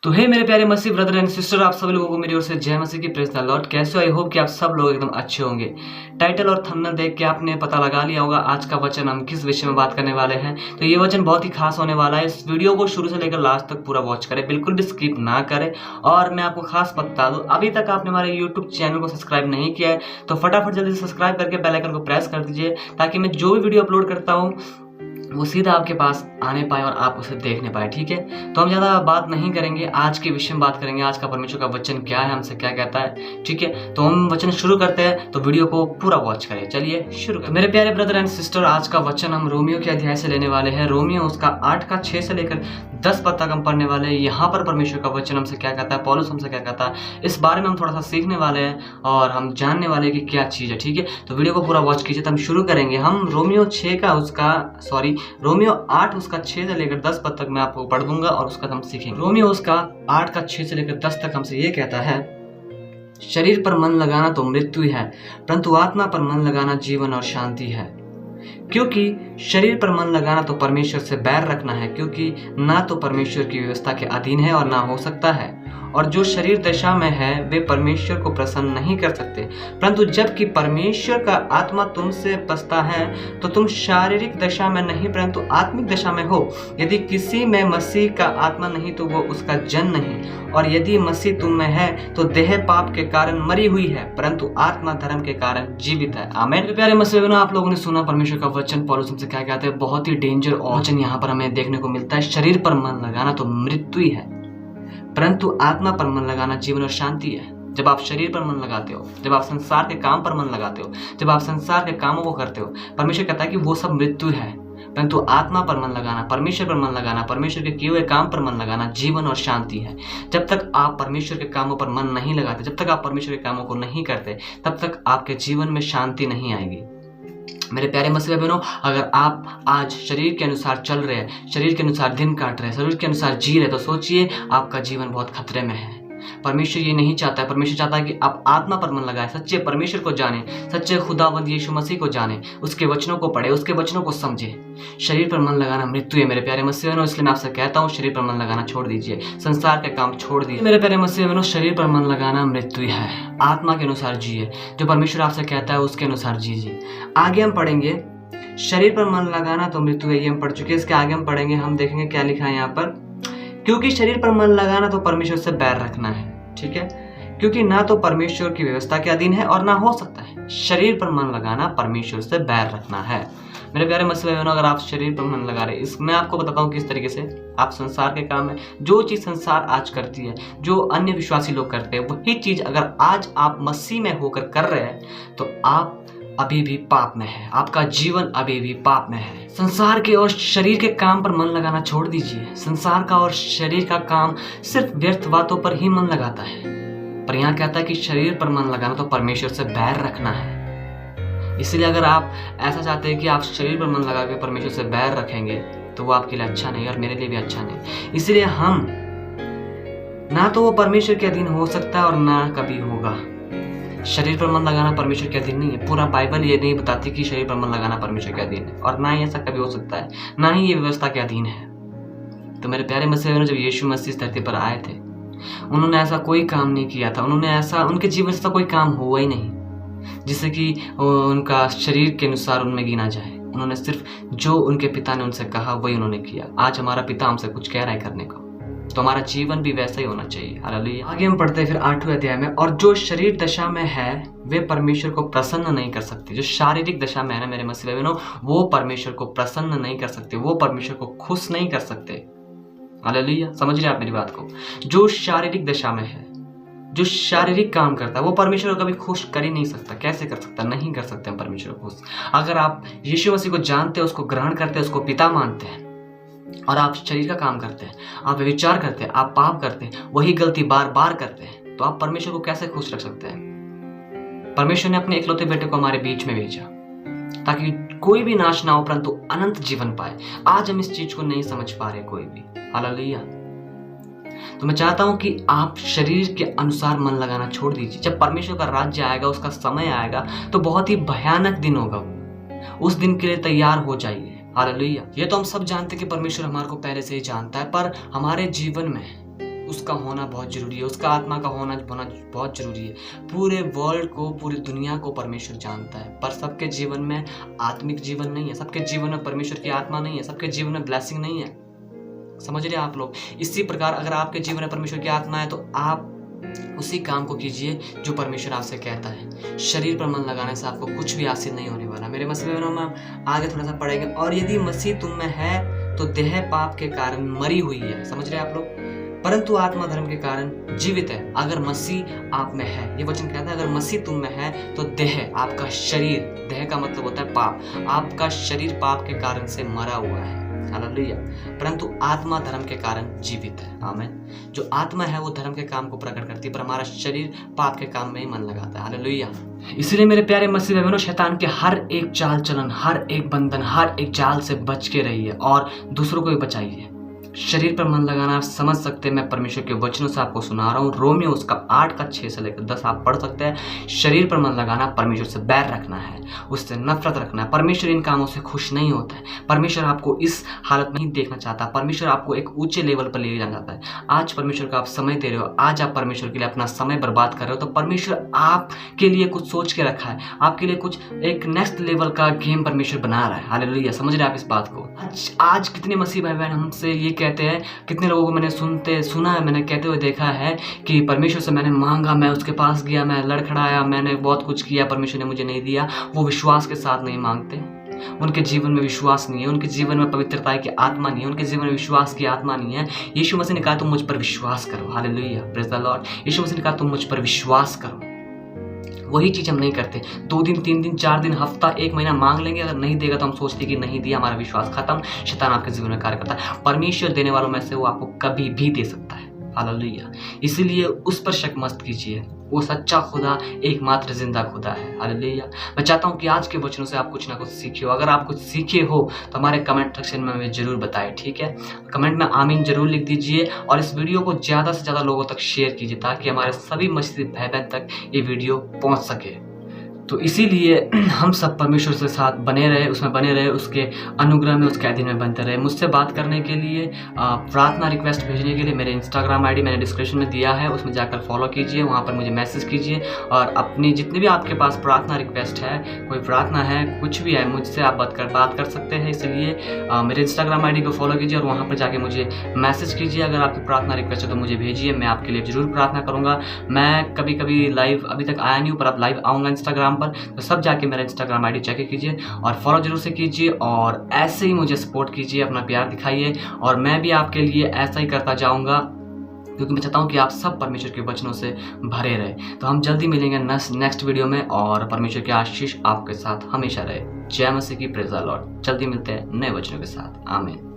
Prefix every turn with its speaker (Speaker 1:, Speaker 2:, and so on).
Speaker 1: तो हे मेरे प्यारे मसीह ब्रदर एंड सिस्टर, आप सभी लोगों को मेरी ओर से जय मसीह की प्रेज द लॉर्ड। कैसे हो? आई होप कि आप सब लोग एकदम अच्छे होंगे। टाइटल और थंबनेल देख के आपने पता लगा लिया होगा आज का वचन हम किस विषय में बात करने वाले हैं। तो ये वचन बहुत ही खास होने वाला है। इस वीडियो को शुरू से लेकर लास्ट तक पूरा वॉच करें, बिल्कुल भी स्किप ना करें। और मैं आपको खास बता दूं, अभी तक आपने हमारे यूट्यूब चैनल को सब्सक्राइब नहीं किया है तो फटाफट जल्दी से सब्सक्राइब करके बेल आइकन को प्रेस कर दीजिए, ताकि मैं जो भी वीडियो अपलोड करता हूँ वो सीधा आपके पास आने पाए और आप उसे देखने पाए। ठीक है, तो हम ज़्यादा बात नहीं करेंगे, आज के विषय में बात करेंगे। आज का परमेश्वर का वचन क्या है, हमसे क्या कहता है। ठीक है, तो हम वचन शुरू करते हैं, तो वीडियो को पूरा वॉच करें। चलिए शुरू करें। मेरे प्यारे ब्रदर एंड सिस्टर, आज का वचन हम रोमियो के अध्याय से लेने वाले हैं। रोमियो उसका 8 का 6 से लेकर 10 पद तक हम पढ़ने वाले हैं। यहाँ पर परमेश्वर का वचन हमसे क्या कहता है, पौलुस हमसे क्या कहता है, इस बारे में हम थोड़ा सा सीखने वाले हैं और हम जानने वाले हैं कि क्या चीज़ है। ठीक है, तो वीडियो को पूरा वॉच कीजिए। तो हम शुरू करेंगे। हम रोमियो 8 उसका 6 से लेकर 10 पद तक मैं आपको पढ़ दूंगा और उसका हम सीखेंगे। रोमियो उसका 8 का 6 से लेकर 10 तक हमसे ये कहता है, शरीर पर मन लगाना तो मृत्यु है, परंतु आत्मा पर मन लगाना जीवन और शांति है। क्योंकि शरीर पर मन लगाना तो परमेश्वर से बैर रखना है, क्योंकि ना तो परमेश्वर की व्यवस्था के अधीन है और ना हो सकता है। और जो शरीर दशा में है वे परमेश्वर को प्रसन्न नहीं कर सकते। परंतु जबकि परमेश्वर का आत्मा तुमसे बसता है तो तुम शारीरिक दशा में नहीं परंतु आत्मिक दशा में हो। यदि किसी में मसीह का आत्मा नहीं तो वो उसका जन नहीं। और यदि मसीह तुम में है तो देह पाप के कारण मरी हुई है, परंतु आत्मा धर्म के कारण जीवित है। आमीन। प्यारे मसीह, आप लोगों ने सुना परमेश्वर का वचन। पौलुस हमसे क्या कहते हैं, बहुत ही डेंजर वचन यहाँ पर हमें देखने को मिलता है। शरीर पर मन लगाना तो मृत्यु ही है, परंतु आत्मा पर मन लगाना जीवन और शांति है। जब आप शरीर पर मन लगाते हो, जब आप संसार के काम पर मन लगाते हो, जब आप संसार के कामों को करते हो, परमेश्वर कहता है कि वो सब मृत्यु है। परंतु आत्मा पर मन लगाना, परमेश्वर पर मन लगाना, परमेश्वर के किए हुए काम पर मन लगाना जीवन और शांति है। जब तक आप परमेश्वर के कामों पर मन नहीं लगाते, जब तक आप परमेश्वर के कामों को नहीं करते, तब तक आपके जीवन में शांति नहीं आएगी। मेरे प्यारे मसीह बहनों, अगर आप आज शरीर के अनुसार चल रहे हैं, शरीर के अनुसार दिन काट रहे हैं, शरीर के अनुसार जी रहे, तो सोचिए आपका जीवन बहुत खतरे में है। परमेश्वर ये नहीं चाहता है। परमेश्वर चाहता है कि आप आत्मा पर मन लगाएं, सच्चे परमेश्वर को जाने, सच्चे खुदावंद यीशु मसीह को जाने, उसके वचनों को पढ़े, उसके वचनों को समझे। शरीर पर मन लगाना मृत्यु है मेरे प्यारे मसीह बहनों, इसलिए मैं आपसे कहता हूँ शरीर पर मन लगाना छोड़ दीजिए, संसार के काम छोड़ दीजिए। मेरे प्यारे मसीह बहनों, शरीर पर मन लगाना मृत्यु है। आत्मा के अनुसार जिए, जो परमेश्वर आपसे कहता है उसके अनुसार जीजिए। आगे हम पढ़ेंगे, शरीर पर मन लगाना तो मृत्यु है, ये हम पढ़ चुके हैं। इसके आगे हम पढ़ेंगे, हम देखेंगे क्या लिखा है यहाँ पर। क्योंकि शरीर पर मन लगाना तो परमेश्वर से बैर रखना है। ठीक है, क्योंकि ना तो परमेश्वर की व्यवस्था के अधीन है और ना हो सकता है। शरीर पर मन लगाना परमेश्वर से बैर रखना है। मेरे प्यारे मसीह बहनों, अगर आप शरीर पर मन लगा रहे, इसमें आपको बताता हूँ किस तरीके से आप संसार के काम में जो चीज़ संसार आज करती है, जो अन्य विश्वासी लोग करते हैं, वही चीज़ अगर आज आप मसीह में होकर कर रहे हैं तो आप अभी भी पाप में है, आपका जीवन अभी भी पाप में है। संसार के और शरीर के काम पर मन लगाना छोड़ दीजिए। संसार का और शरीर का काम सिर्फ व्यर्थ बातों पर ही मन लगाता है, पर यहाँ कहता है कि शरीर पर मन लगाना तो परमेश्वर से बैर रखना है। इसलिए अगर आप ऐसा चाहते हैं कि आप शरीर पर मन लगा के परमेश्वर से बैर रखेंगे तो वो आपके लिए अच्छा नहीं और मेरे लिए भी अच्छा नहीं। इसलिए हम ना तो वो परमेश्वर के अधीन हो सकता है और ना कभी होगा। शरीर पर मन लगाना परमेश्वर के अधीन नहीं है। पूरा बाइबल ये नहीं बताती कि शरीर पर मन लगाना परमेश्वर के अधीन है, और ना ही ऐसा कभी हो सकता है, ना ही ये व्यवस्था के अधीन है। तो मेरे प्यारे मसीह, जब यीशु मसीह इस धरती पर आए थे, उन्होंने ऐसा कोई काम नहीं किया था, उनके जीवन से कोई काम हुआ ही नहीं जिससे कि उनका शरीर के अनुसार उनमें गिना जाए। उन्होंने सिर्फ जो उनके पिता ने उनसे कहा वही उन्होंने किया। आज हमारा पिता हमसे कुछ कह रहा है करने को, तो हमारा जीवन भी वैसा ही होना चाहिए। हालेलुया। आगे हम पढ़ते हैं फिर 8वें अध्याय में, और जो शरीर दशा में है वे परमेश्वर को प्रसन्न नहीं कर सकते। जो शारीरिक दशा में है ना मेरे मसीह बहनों, वो परमेश्वर को प्रसन्न नहीं कर सकते, वो परमेश्वर को खुश नहीं कर सकते। हालेलुया, समझ रहे आप मेरी बात को। जो शारीरिक दशा में है, जो शारीरिक काम करता है, वो परमेश्वर को कभी खुश कर ही नहीं सकता। कैसे कर सकता? नहीं कर सकते हम परमेश्वर को खुश। अगर आप यीशु मसीह को जानते हैं, उसको ग्रहण करते हैं, उसको पिता मानते हैं, और आप शरीर का काम करते हैं, आप विचार करते हैं, आप पाप करते हैं, वही गलती बार बार करते हैं, तो आप परमेश्वर को कैसे खुश रख सकते हैं? परमेश्वर ने अपने इकलौते बेटे को हमारे बीच में भेजा ताकि कोई भी नाश ना हो परंतु अनंत जीवन पाए। आज हम इस चीज को नहीं समझ पा रहे कोई भी। हालेलुया। तो मैं चाहता हूं कि आप शरीर के अनुसार मन लगाना छोड़ दीजिए। जब परमेश्वर का राज्य आएगा, उसका समय आएगा, तो बहुत ही भयानक दिन होगा। उस दिन के लिए तैयार हो जाइए। हालेलुया। ये तो हम सब जानते हैं कि परमेश्वर हमारे को पहले से ही जानता है, पर हमारे जीवन में उसका होना बहुत ज़रूरी है, उसका आत्मा का होना बहुत ज़रूरी है। पूरे वर्ल्ड को, पूरी दुनिया को परमेश्वर जानता है, पर सबके जीवन में आत्मिक जीवन नहीं है, सबके जीवन में परमेश्वर की आत्मा नहीं है, सबके जीवन में ब्लेसिंग नहीं है। समझ रहे हैं आप लोग? इसी प्रकार अगर आपके जीवन में परमेश्वर की आत्मा है तो आप उसी काम को कीजिए जो परमेश्वर आपसे कहता है। शरीर पर मन लगाने से आपको कुछ भी हासिल नहीं होने वाला। मेरे मसीह में हम आगे थोड़ा सा पढ़ेंगे। और यदि मसीह तुम में है तो देह पाप के कारण मरी हुई है, समझ रहे हैं आप लोग, परंतु आत्मा धर्म के कारण जीवित है। अगर मसीह आप में है, ये वचन कहता है अगर मसीह तुम में है तो देह, आपका शरीर, देह का मतलब होता है पाप, आपका शरीर पाप के कारण से मरा हुआ है, हालेलुया, परंतु आत्मा धर्म के कारण जीवित है। आमीन। जो आत्मा है वो धर्म के काम को प्रकट करती है, पर हमारा शरीर पाप के काम में ही मन लगाता है, हालेलुया। इसलिए मेरे प्यारे मसीह भाइयों, शैतान के हर एक चाल चलन, हर एक बंधन, हर एक जाल से बच के रहिए और दूसरों को भी बचाइए। शरीर पर मन लगाना आप समझ सकते हैं, मैं परमेश्वर के वचनों से आपको सुना रहा हूँ। रोमियो उसका 8:6 से लेकर 10 आप पढ़ सकते हैं। शरीर पर मन लगाना, परमेश्वर से बैर रखना है, उससे नफरत रखना है। परमेश्वर इन कामों से खुश नहीं होता है। परमेश्वर आपको इस हालत में नहीं देखना चाहता। परमेश्वर आपको एक ऊंचे लेवल पर ले जाना चाहता है। आज परमेश्वर का आप समय दे रहे हो, आज आप परमेश्वर के लिए अपना समय बर्बाद कर रहे हो, तो परमेश्वर आपके लिए कुछ सोच के रखा है, आपके लिए कुछ एक नेक्स्ट लेवल का गेम परमेश्वर बना रहा है, हालेलुया। समझ रहे हैं आप इस बात को? आज कितने मसीह भाई बहन हमसे ये कहते हैं, कितने लोगों को मैंने सुना है, मैंने कहते हुए देखा है कि परमेश्वर से मैंने मांगा, मैं उसके पास गया, मैं लड़खड़ाया, मैंने बहुत कुछ किया, परमेश्वर ने मुझे नहीं दिया। वो विश्वास के साथ नहीं मांगते, उनके जीवन में विश्वास नहीं है, उनके जीवन में पवित्रता की आत्मा नहीं है, उनके जीवन में विश्वास की आत्मा नहीं है। यीशु मसीह ने कहा तुम मुझ पर विश्वास करो, हालेलुया, प्रेज़ द लॉर्ड। यीशु मसीह ने कहा तुम मुझ पर विश्वास करो। वही चीज़ हम नहीं करते। 2 दिन, 3 दिन, 4 दिन, हफ्ता, 1 महीना मांग लेंगे, अगर नहीं देगा तो हम सोचते कि नहीं दिया, हमारा विश्वास खत्म। शैतान आपके जीवन में कार्य करता है। परमेश्वर देने वालों में से वो आपको कभी भी दे सकता है, हालेलुया। इसीलिए उस पर शक मत कीजिए, वो सच्चा खुदा एकमात्र जिंदा खुदा है, हालेलुया। मैं चाहता हूँ कि आज के वचनों से आप कुछ ना कुछ सीखे हो। अगर आप कुछ सीखे हो तो हमारे कमेंट सेक्शन में हमें जरूर बताएं, ठीक है? कमेंट में आमीन जरूर लिख दीजिए और इस वीडियो को ज़्यादा से ज़्यादा लोगों तक शेयर कीजिए ताकि हमारे सभी मसीही भाई बहन तक ये वीडियो पहुँच सके। तो इसीलिए हम सब परमेश्वर के साथ बने रहे, उसमें बने रहे, उसके अनुग्रह में, उसके अधीन में बनते रहे। मुझसे बात करने के लिए, प्रार्थना रिक्वेस्ट भेजने के लिए मेरे इंस्टाग्राम आईडी मैंने डिस्क्रिप्शन में दिया है, उसमें जाकर फॉलो कीजिए, वहाँ पर मुझे मैसेज कीजिए और अपनी जितनी भी आपके पास प्रार्थना रिक्वेस्ट है, कोई प्रार्थना है, कुछ भी है, मुझसे आप बात कर सकते हैं। इसलिए मेरे इंस्टाग्राम आईडी को फॉलो कीजिए और वहाँ पर जाके मुझे मैसेज कीजिए। अगर आपकी प्रार्थना रिक्वेस्ट है तो मुझे भेजिए, मैं आपके लिए ज़रूर प्रार्थना करूँगा। मैं कभी कभी लाइव अभी तक आया नहीं हूँ, पर अब लाइव आऊँगा इंस्टाग्राम पर, तो सब जाके मेरा इंस्टाग्राम आईडी चेक कीजिए और फॉलो जरूर से कीजिए और ऐसे ही मुझे सपोर्ट कीजिए, अपना प्यार दिखाइए और मैं भी आपके लिए ऐसा ही करता जाऊंगा, क्योंकि मैं चाहता हूं कि आप सब परमेश्वर के वचनों से भरे रहे। तो हम जल्दी मिलेंगे नेक्स्ट वीडियो में और परमेश्वर की आशीष आपके साथ हमेशा रहे। जय मसीह की, प्रेज़ द लॉर्ड। जल्दी मिलते हैं नए वचनों के साथ। आमीन।